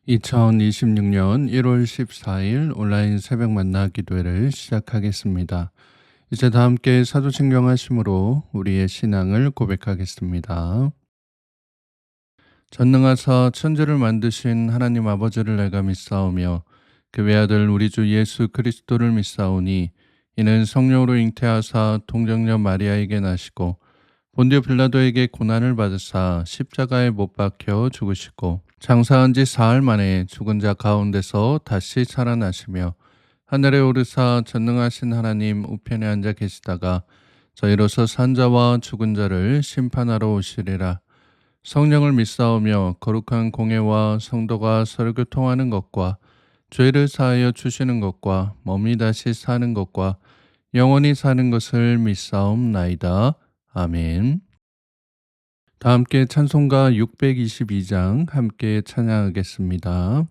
2026년 1월 14일 온라인 새벽 만나 기도회를 시작하겠습니다. 이제 다 함께 사도신경 하심으로 우리의 신앙을 고백하겠습니다. 전능하사 천지를 만드신 하나님 아버지를 내가 믿사오며 그 외아들 우리 주 예수 그리스도를 믿사오니 이는 성령으로 잉태하사 동정녀 마리아에게 나시고 본디오 빌라도에게 고난을 받으사 십자가에 못 박혀 죽으시고 장사한 지 사흘 만에 죽은 자 가운데서 다시 살아나시며 하늘에 오르사 전능하신 하나님 우편에 앉아 계시다가 저희로서 산자와 죽은 자를 심판하러 오시리라. 성령을 믿사오며 거룩한 공회와 성도가 서로 교통하는 것과 죄를 사하여 주시는 것과 몸이 다시 사는 것과 영원히 사는 것을 믿사옵나이다. 아멘. 다 함께 찬송가 622장 함께 찬양하겠습니다.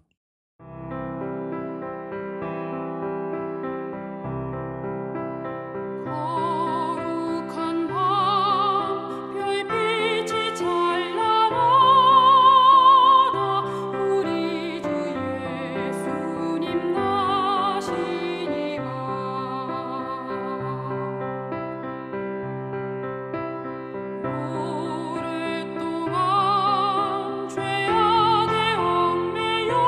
거룩한 밤 별빛이 찬란하다. 우리 주 예수님 나시니라. 오랫동안 죄악에 얽매여서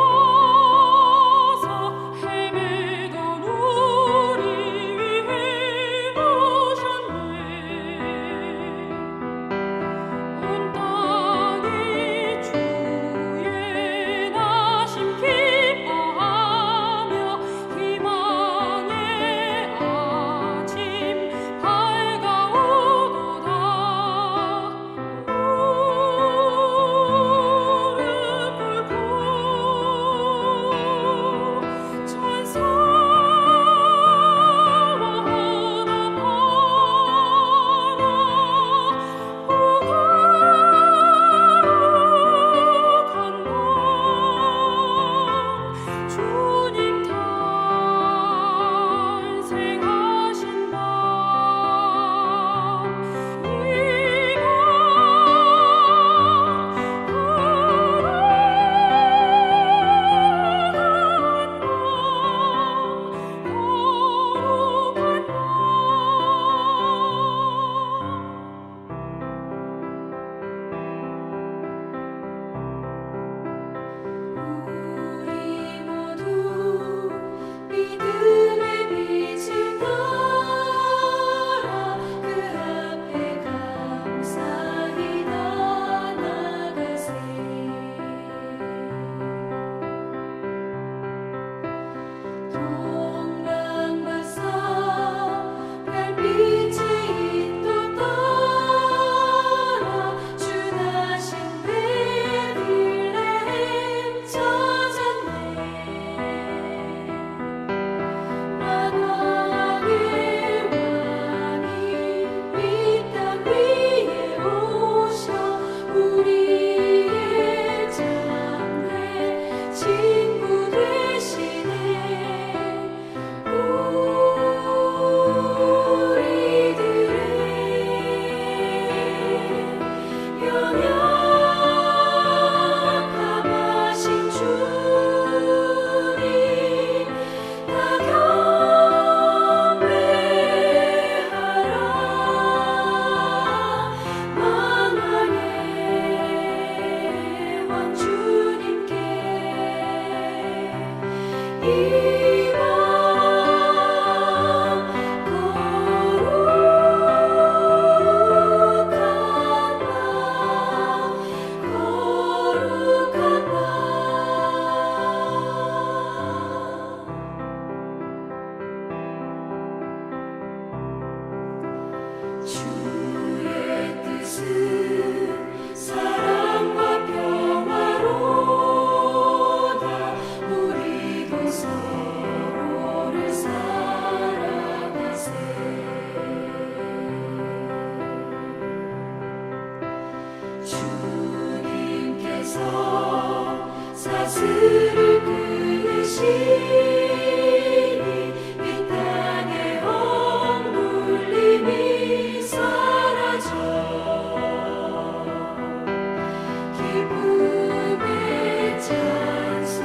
헤매던 우리 위해 오셨네. 온 땅이 주의 나심 기뻐하며 희망의 아침 밝아오도다. 무릎 꿇고 찬송하다 바라보거룩한 밤 주님 탄생하신 밤 우리 모두 믿음의 빛을 따라 그 앞에 감사히 나아가세. 동방박사 별빛의 인도 따라 주 나신 베들레헴 찾았네. 만왕의 왕이 이 땅 위에 오셔 우리의 참된 친구 되시네. 우리들의 연약함하신 주님 다 경배하라. 만왕의 왕 주님께 이 밤 거룩한 밤 주의 뜻은 사랑과 평화로다. 우리도 서로를 사랑하세. 주님께서 사슬을 끊으시니 이 땅의 억눌림이 사라져 기쁨의 찬송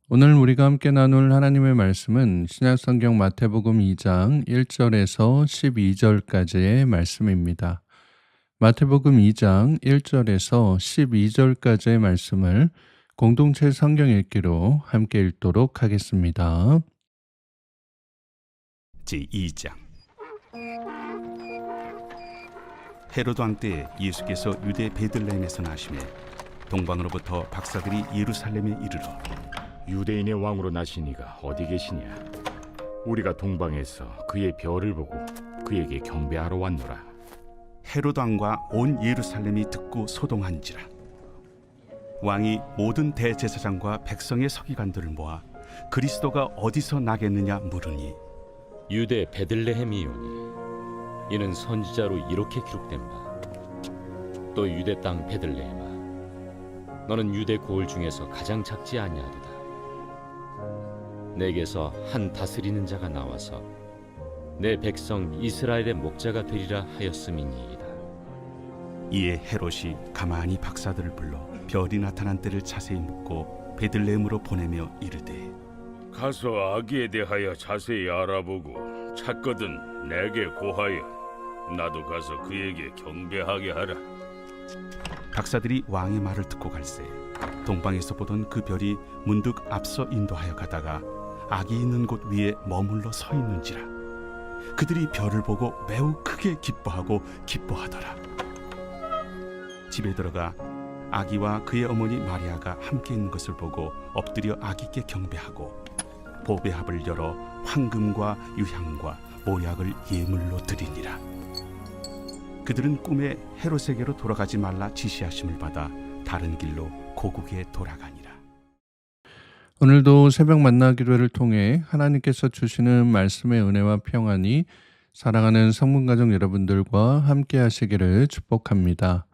오늘 우리가 함께 나눌 하나님의 말씀은 신약성경 마태복음 2장 1절에서 12절까지의 말씀입니다. 마태복음 2장 1절에서 12절까지의 말씀을 공동체 성경 읽기로 함께 읽도록 하겠습니다. 제2장. 헤로드 왕 때 예수께서 유대 베들레헴에서 나시매 동방으로부터 박사들이 예루살렘에 이르러 유대인의 왕으로 나신 이가 어디 계시냐? 우리가 동방에서 그의 별을 보고 그에게 경배하러 왔노라. 헤로드 왕과 온 예루살렘이 듣고 소동한지라. 왕이 모든 대제사장과 백성의 서기관들을 모아 그리스도가 어디서 나겠느냐 물으니 유대 베들레헴이오니 이는 선지자로 이렇게 기록된 바. 또 유대 땅 베들레헴아, 너는 유대 고을 중에서 가장 작지 아니하도다. 내게서 한 다스리는 자가 나와서 내 백성 이스라엘의 목자가 되리라 하였음이니이다. 이에 헤롯이 가만히 박사들을 불러 별이 나타난 때를 자세히 묻고 베들레헴으로 보내며 이르되 가서 아기에 대하여 자세히 알아보고 찾거든 내게 고하여 나도 가서 그에게 경배하게 하라. 박사들이 왕의 말을 듣고 갈새 동방에서 보던 그 별이 문득 앞서 인도하여 가다가 아기 있는 곳 위에 머물러 서 있는지라. 그들이 별을 보고 매우 크게 기뻐하더라. 집에 들어가 아기와 그의 어머니 마리아가 함께 있는 것을 보고 엎드려 아기께 경배하고 보배합을 열어 황금과 유향과 모약을 예물로 드리니라. 그들은 꿈에 헤롯에게로 돌아가지 말라 지시하심을 받아 다른 길로 고국에 돌아가니라. 오늘도 새벽 만나기도회를 통해 하나님께서 주시는 말씀의 은혜와 평안이 사랑하는 성문가족 여러분들과 함께 하시기를 축복합니다.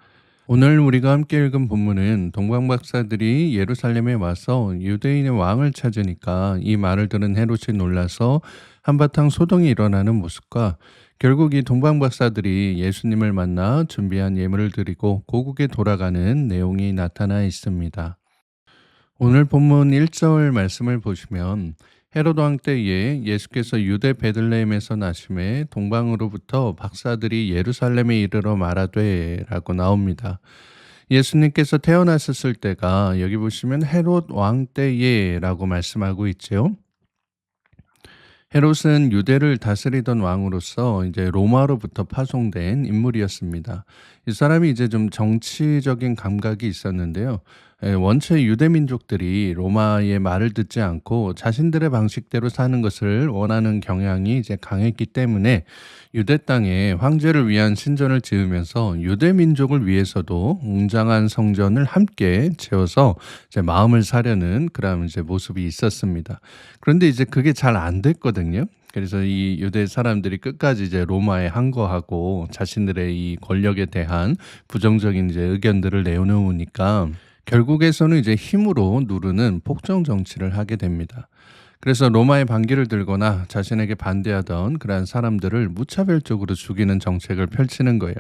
오늘 우리가 함께 읽은 본문은 동방박사들이 예루살렘에 와서 유대인의 왕을 찾으니까 이 말을 들은 헤롯이 놀라서 한바탕 소동이 일어나는 모습과 결국 이 동방박사들이 예수님을 만나 준비한 예물을 드리고 고국에 돌아가는 내용이 나타나 있습니다. 오늘 본문 1절 말씀을 보시면 헤롯 왕 때에 예수께서 유대 베들레헴에서 나심에 동방으로부터 박사들이 예루살렘에 이르러 말하되 라고 나옵니다. 예수님께서 태어나셨을 때가 여기 보시면 헤롯 왕 때에 라고 말씀하고 있죠. 헤롯은 유대를 다스리던 왕으로서 이제 로마로부터 파송된 인물이었습니다. 이 사람이 이제 좀 정치적인 감각이 있었는데요. 원체 유대 민족들이 로마의 말을 듣지 않고 자신들의 방식대로 사는 것을 원하는 경향이 이제 강했기 때문에 유대 땅에 황제를 위한 신전을 지으면서 유대 민족을 위해서도 웅장한 성전을 함께 지어서 이제 마음을 사려는 그런 이제 모습이 있었습니다. 그런데 이제 그게 잘 안 됐거든요. 그래서 이 유대 사람들이 끝까지 이제 로마에 항거하고 자신들의 이 권력에 대한 부정적인 이제 의견들을 내놓으니까 결국에서는 이제 힘으로 누르는 폭정 정치를 하게 됩니다. 그래서 로마의 반기를 들거나 자신에게 반대하던 그러한 사람들을 무차별적으로 죽이는 정책을 펼치는 거예요.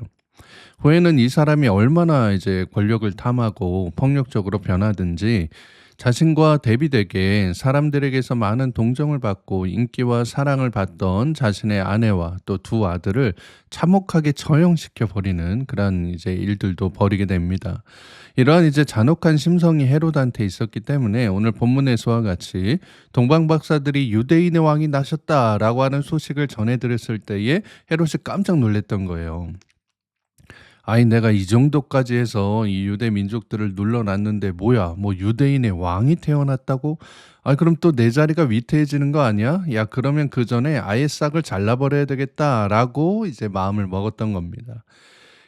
후에는 이 사람이 얼마나 이제 권력을 탐하고 폭력적으로 변하든지 자신과 대비되게 사람들에게서 많은 동정을 받고 인기와 사랑을 받던 자신의 아내와 또 두 아들을 참혹하게 처형시켜 버리는 그런 이제 일들도 벌이게 됩니다. 이러한 이제 잔혹한 심성이 헤롯한테 있었기 때문에 오늘 본문에서와 같이 동방박사들이 유대인의 왕이 나셨다라고 하는 소식을 전해 들었을 때에 헤롯이 깜짝 놀랐던 거예요. 아니 내가 이 정도까지 해서 이 유대 민족들을 눌러놨는데 뭐야 뭐 유대인의 왕이 태어났다고? 아 그럼 또 내 자리가 위태해지는 거 아니야? 야 그러면 그 전에 아예 싹을 잘라버려야 되겠다라고 이제 마음을 먹었던 겁니다.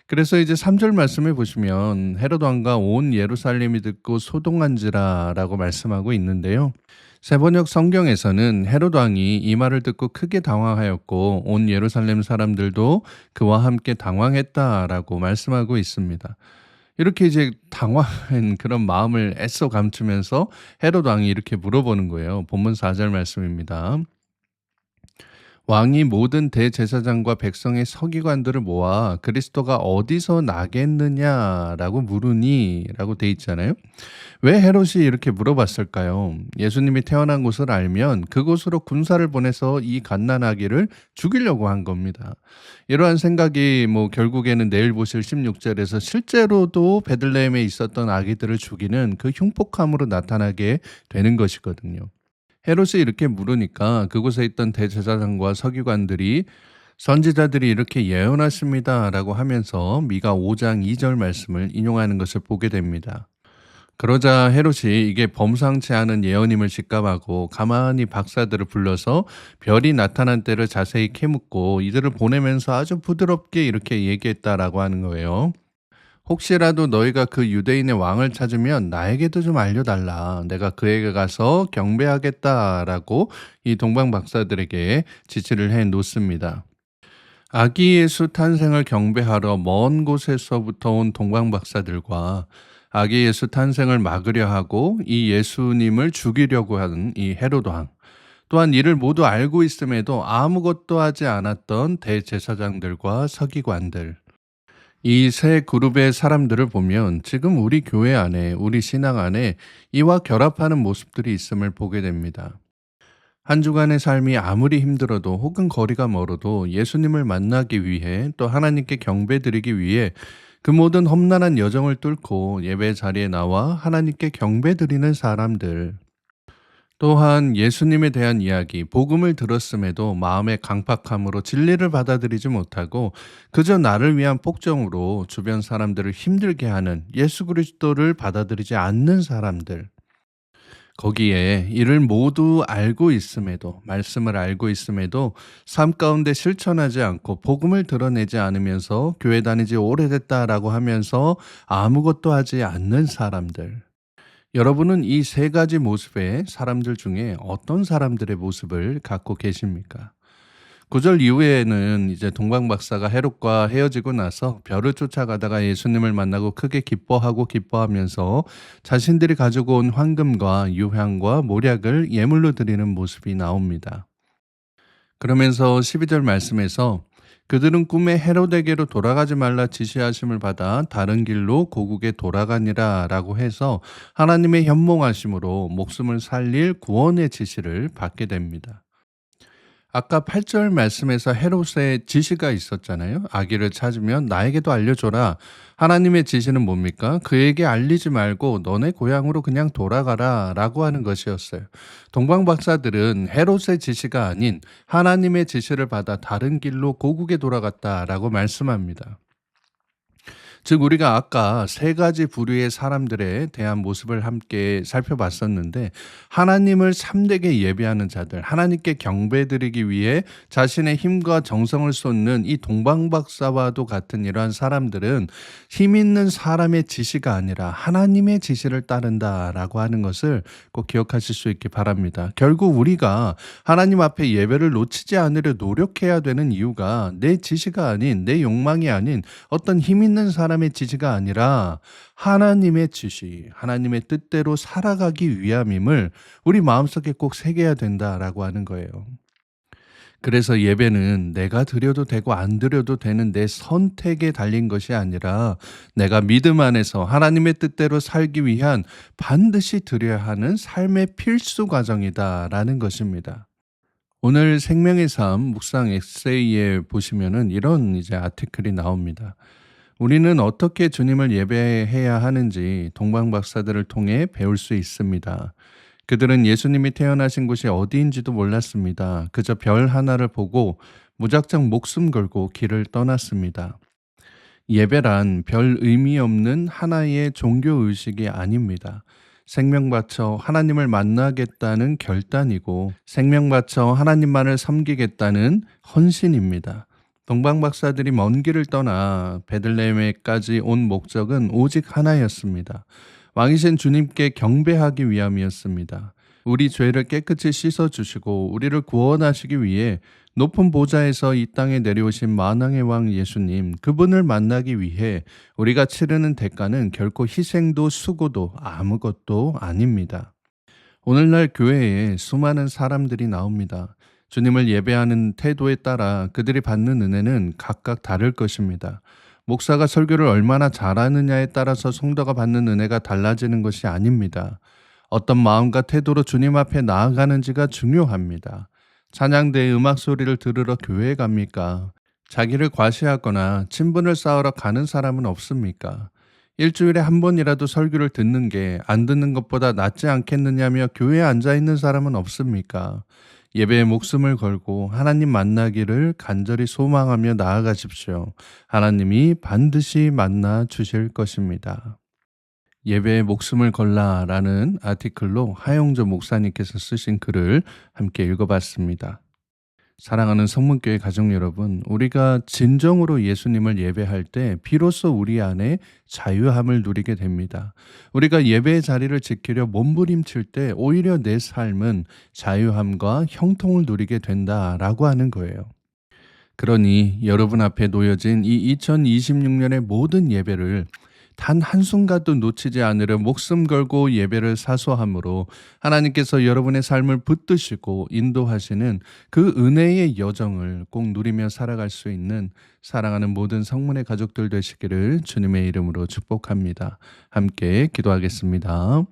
그래서 이제 3절 말씀을 보시면 헤롯 왕과 온 예루살렘이 듣고 소동한지라라고 말씀하고 있는데요. 세번역 성경에서는 헤롯 왕이 이 말을 듣고 크게 당황하였고 온 예루살렘 사람들도 그와 함께 당황했다라고 말씀하고 있습니다. 이렇게 이제 당황한 그런 마음을 애써 감추면서 헤롯 왕이 이렇게 물어보는 거예요. 본문 4절 말씀입니다. 왕이 모든 대제사장과 백성의 서기관들을 모아 그리스도가 어디서 나겠느냐라고 물으니 라고 돼 있잖아요. 왜 헤롯이 이렇게 물어봤을까요? 예수님이 태어난 곳을 알면 그곳으로 군사를 보내서 이 갓난아기를 죽이려고 한 겁니다. 이러한 생각이 결국에는 내일 보실 16절에서 실제로도 베들레헴에 있었던 아기들을 죽이는 그 흉폭함으로 나타나게 되는 것이거든요. 헤롯이 이렇게 물으니까 그곳에 있던 대제사장과 서기관들이 선지자들이 이렇게 예언하십니다 라고 하면서 미가 5장 2절 말씀을 인용하는 것을 보게 됩니다. 그러자 헤롯이 이게 범상치 않은 예언임을 직감하고 가만히 박사들을 불러서 별이 나타난 때를 자세히 캐묻고 이들을 보내면서 아주 부드럽게 이렇게 얘기했다라고 하는 거예요. 혹시라도 너희가 그 유대인의 왕을 찾으면 나에게도 좀 알려달라. 내가 그에게 가서 경배하겠다라고 이 동방 박사들에게 지시를 해 놓습니다. 아기 예수 탄생을 경배하러 먼 곳에서부터 온 동방 박사들과 아기 예수 탄생을 막으려 하고 이 예수님을 죽이려고 하는 이 헤롯 왕, 또한 이를 모두 알고 있음에도 아무것도 하지 않았던 대제사장들과 서기관들, 이 세 그룹의 사람들을 보면 지금 우리 교회 안에, 우리 신앙 안에 이와 결합하는 모습들이 있음을 보게 됩니다. 한 주간의 삶이 아무리 힘들어도 혹은 거리가 멀어도 예수님을 만나기 위해 또 하나님께 경배드리기 위해 그 모든 험난한 여정을 뚫고 예배 자리에 나와 하나님께 경배드리는 사람들, 또한 예수님에 대한 이야기, 복음을 들었음에도 마음의 강팍함으로 진리를 받아들이지 못하고 그저 나를 위한 폭정으로 주변 사람들을 힘들게 하는 예수 그리스도를 받아들이지 않는 사람들, 거기에 이를 모두 알고 있음에도, 말씀을 알고 있음에도 삶 가운데 실천하지 않고 복음을 드러내지 않으면서 교회 다니지 오래됐다라고 하면서 아무것도 하지 않는 사람들, 여러분은 이 세 가지 모습의 사람들 중에 어떤 사람들의 모습을 갖고 계십니까? 9절 이후에는 이제 동방 박사가 헤롯과 헤어지고 나서 별을 쫓아가다가 예수님을 만나고 크게 기뻐하면서 자신들이 가지고 온 황금과 유향과 모략을 예물로 드리는 모습이 나옵니다. 그러면서 12절 말씀에서 그들은 꿈에 헤롯에게로 돌아가지 말라 지시하심을 받아 다른 길로 고국에 돌아가니라 라고 해서 하나님의 현몽하심으로 목숨을 살릴 구원의 지시를 받게 됩니다. 아까 8절 말씀에서 헤롯의 지시가 있었잖아요. 아기를 찾으면 나에게도 알려줘라. 하나님의 지시는 뭡니까? 그에게 알리지 말고 너네 고향으로 그냥 돌아가라 라고 하는 것이었어요. 동방 박사들은 헤롯의 지시가 아닌 하나님의 지시를 받아 다른 길로 고국에 돌아갔다라고 말씀합니다. 즉 우리가 아까 세 가지 부류의 사람들에 대한 모습을 함께 살펴봤었는데, 하나님을 참되게 예배하는 자들, 하나님께 경배드리기 위해 자신의 힘과 정성을 쏟는 이 동방박사와도 같은 이러한 사람들은 힘 있는 사람의 지시가 아니라 하나님의 지시를 따른다라고 하는 것을 꼭 기억하실 수 있기 바랍니다. 결국 우리가 하나님 앞에 예배를 놓치지 않으려 노력해야 되는 이유가 내 지시가 아닌, 내 욕망이 아닌 어떤 힘 있는 사람의 지시가 아니라 하나님의 지시, 하나님의 뜻대로 살아가기 위함임을 우리 마음속에 꼭 새겨야 된다라고 하는 거예요. 그래서 예배는 내가 드려도 되고 안 드려도 되는 내 선택에 달린 것이 아니라 내가 믿음 안에서 하나님의 뜻대로 살기 위한 반드시 드려야 하는 삶의 필수 과정이다라는 것입니다. 오늘 생명의 삶 묵상 에세이에 보시면은 이런 아티클이 나옵니다. 우리는 어떻게 주님을 예배해야 하는지 동방 박사들을 통해 배울 수 있습니다. 그들은 예수님이 태어나신 곳이 어디인지도 몰랐습니다. 그저 별 하나를 보고 무작정 목숨 걸고 길을 떠났습니다. 예배란 별 의미 없는 하나의 종교의식이 아닙니다. 생명 바쳐 하나님을 만나겠다는 결단이고 생명 바쳐 하나님만을 섬기겠다는 헌신입니다. 동방 박사들이 먼 길을 떠나 베들레헴에까지 온 목적은 오직 하나였습니다. 왕이신 주님께 경배하기 위함이었습니다. 우리 죄를 깨끗이 씻어주시고 우리를 구원하시기 위해 높은 보좌에서 이 땅에 내려오신 만왕의 왕 예수님, 그분을 만나기 위해 우리가 치르는 대가는 결코 희생도 수고도 아무것도 아닙니다. 오늘날 교회에 수많은 사람들이 나옵니다. 주님을 예배하는 태도에 따라 그들이 받는 은혜는 각각 다를 것입니다. 목사가 설교를 얼마나 잘하느냐에 따라서 성도가 받는 은혜가 달라지는 것이 아닙니다. 어떤 마음과 태도로 주님 앞에 나아가는지가 중요합니다. 찬양대의 음악 소리를 들으러 교회에 갑니까? 자기를 과시하거나 친분을 쌓으러 가는 사람은 없습니까? 일주일에 한 번이라도 설교를 듣는 게 안 듣는 것보다 낫지 않겠느냐며 교회에 앉아 있는 사람은 없습니까? 예배에 목숨을 걸고 하나님 만나기를 간절히 소망하며 나아가십시오. 하나님이 반드시 만나 주실 것입니다. 예배에 목숨을 걸라라는 아티클로 하영조 목사님께서 쓰신 글을 함께 읽어봤습니다. 사랑하는 성문교회 가족 여러분, 우리가 진정으로 예수님을 예배할 때 비로소 우리 안에 자유함을 누리게 됩니다. 우리가 예배의 자리를 지키려 몸부림칠 때 오히려 내 삶은 자유함과 형통을 누리게 된다라고 하는 거예요. 그러니 여러분 앞에 놓여진 이 2026년의 모든 예배를 단 한순간도 놓치지 않으려 목숨 걸고 예배를 사수함으로 하나님께서 여러분의 삶을 붙드시고 인도하시는 그 은혜의 여정을 꼭 누리며 살아갈 수 있는 사랑하는 모든 성문의 가족들 되시기를 주님의 이름으로 축복합니다. 함께 기도하겠습니다.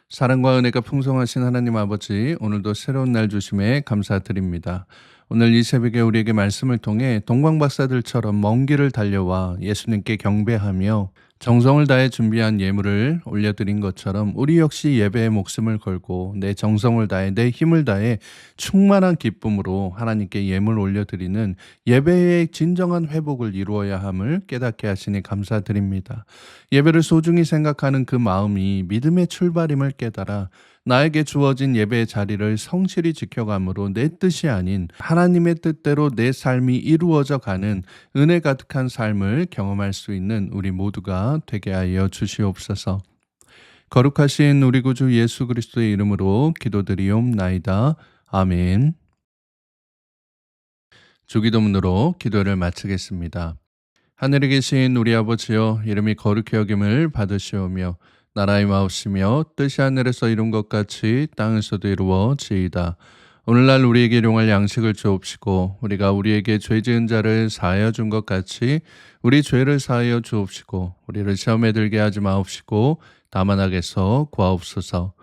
사랑과 은혜가 풍성하신 하나님 아버지, 오늘도 새로운 날 주심에 감사드립니다. 오늘 이 새벽에 우리에게 말씀을 통해 동방박사들처럼 먼 길을 달려와 예수님께 경배하며 정성을 다해 준비한 예물을 올려드린 것처럼 우리 역시 예배에 목숨을 걸고 내 정성을 다해 내 힘을 다해 충만한 기쁨으로 하나님께 예물 올려드리는 예배의 진정한 회복을 이루어야 함을 깨닫게 하시니 감사드립니다. 예배를 소중히 생각하는 그 마음이 믿음의 출발임을 깨달아 나에게 주어진 예배의 자리를 성실히 지켜감으로 내 뜻이 아닌 하나님의 뜻대로 내 삶이 이루어져 가는 은혜 가득한 삶을 경험할 수 있는 우리 모두가 되게 하여 주시옵소서. 거룩하신 우리 구주 예수 그리스도의 이름으로 기도드리옵나이다. 아멘. 주기도문으로 기도를 마치겠습니다. 하늘에 계신 우리 아버지여, 이름이 거룩히 여김을 받으시오며 나라의 마옵시며 뜻이 하늘에서 이룬 것 같이 땅에서도 이루어지이다. 오늘날 우리에게 일용할 양식을 주옵시고 우리가 우리에게 죄 지은 자를 사하여 준 것 같이 우리 죄를 사하여 주옵시고 우리를 시험에 들게 하지 마옵시고 다만 악에서 구하옵소서.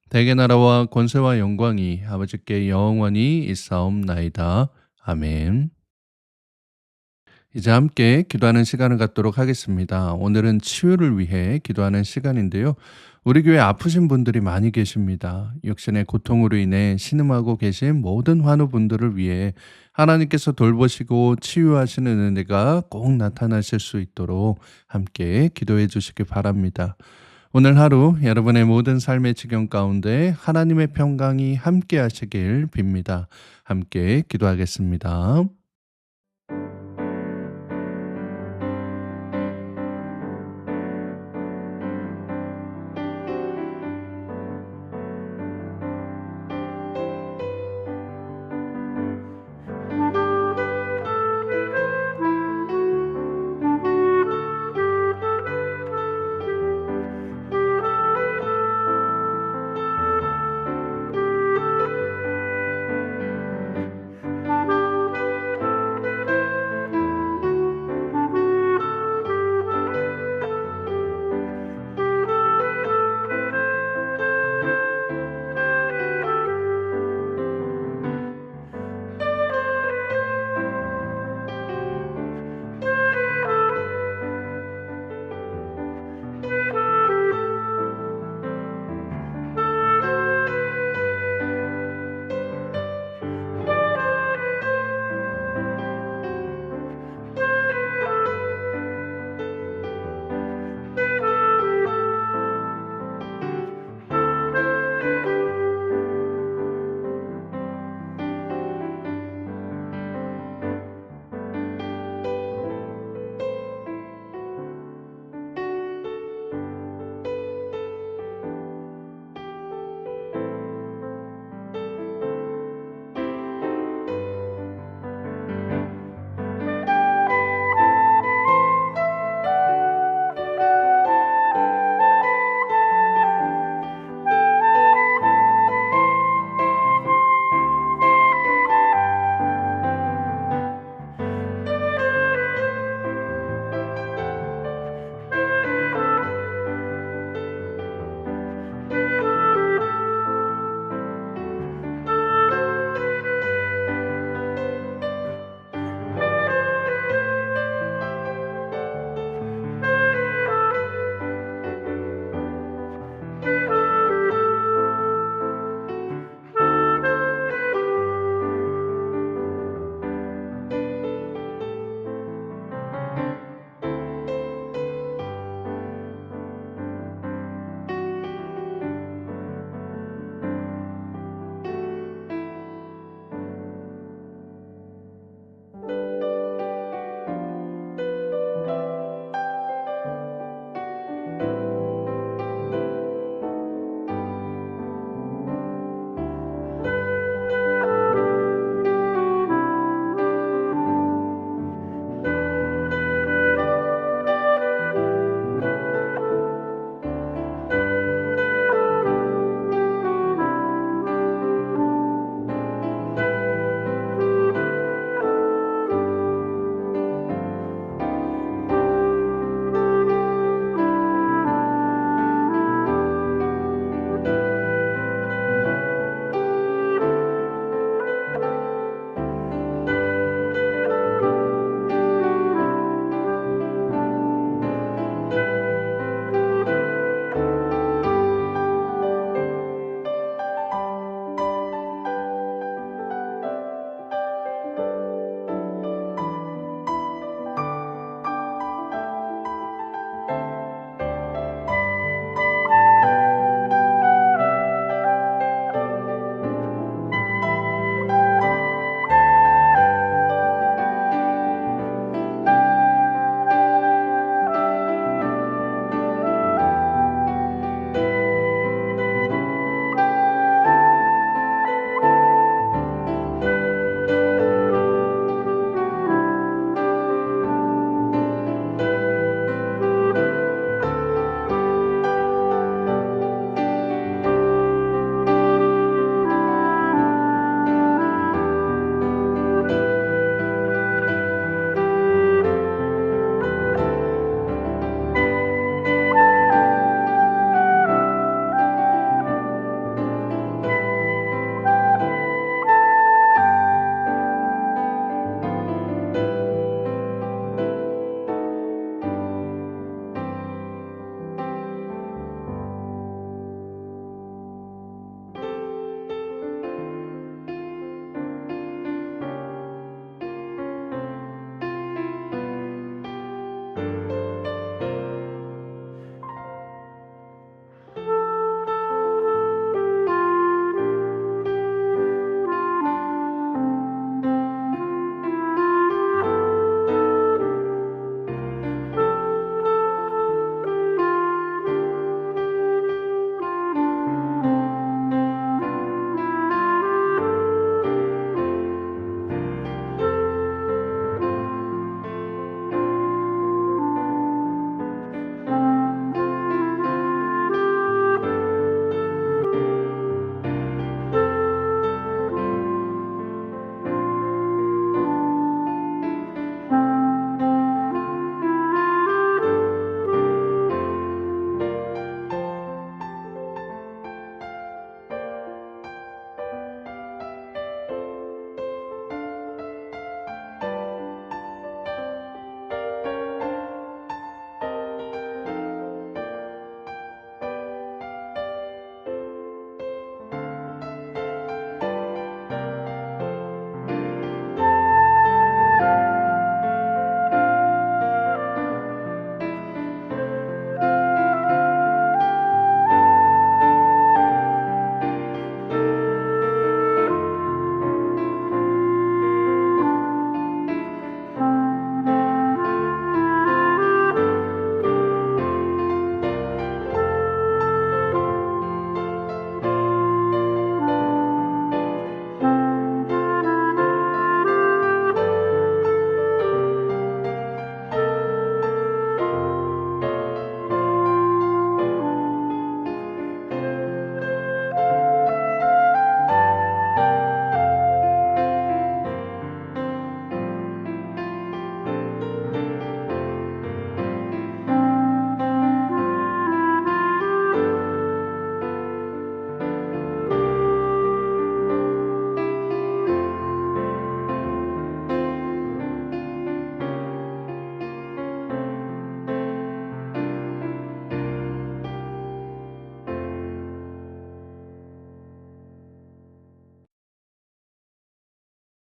대개 나라와 권세와 영광이 아버지께 영원히 있사옵나이다. 아멘. 이제 함께 기도하는 시간을 갖도록 하겠습니다. 오늘은 치유를 위해 기도하는 시간인데요. 우리 교회 아프신 분들이 많이 계십니다. 육신의 고통으로 인해 신음하고 계신 모든 환우분들을 위해 하나님께서 돌보시고 치유하시는 은혜가 꼭 나타나실 수 있도록 함께 기도해 주시기 바랍니다. 오늘 하루 여러분의 모든 삶의 지경 가운데 하나님의 평강이 함께 하시길 빕니다. 함께 기도하겠습니다.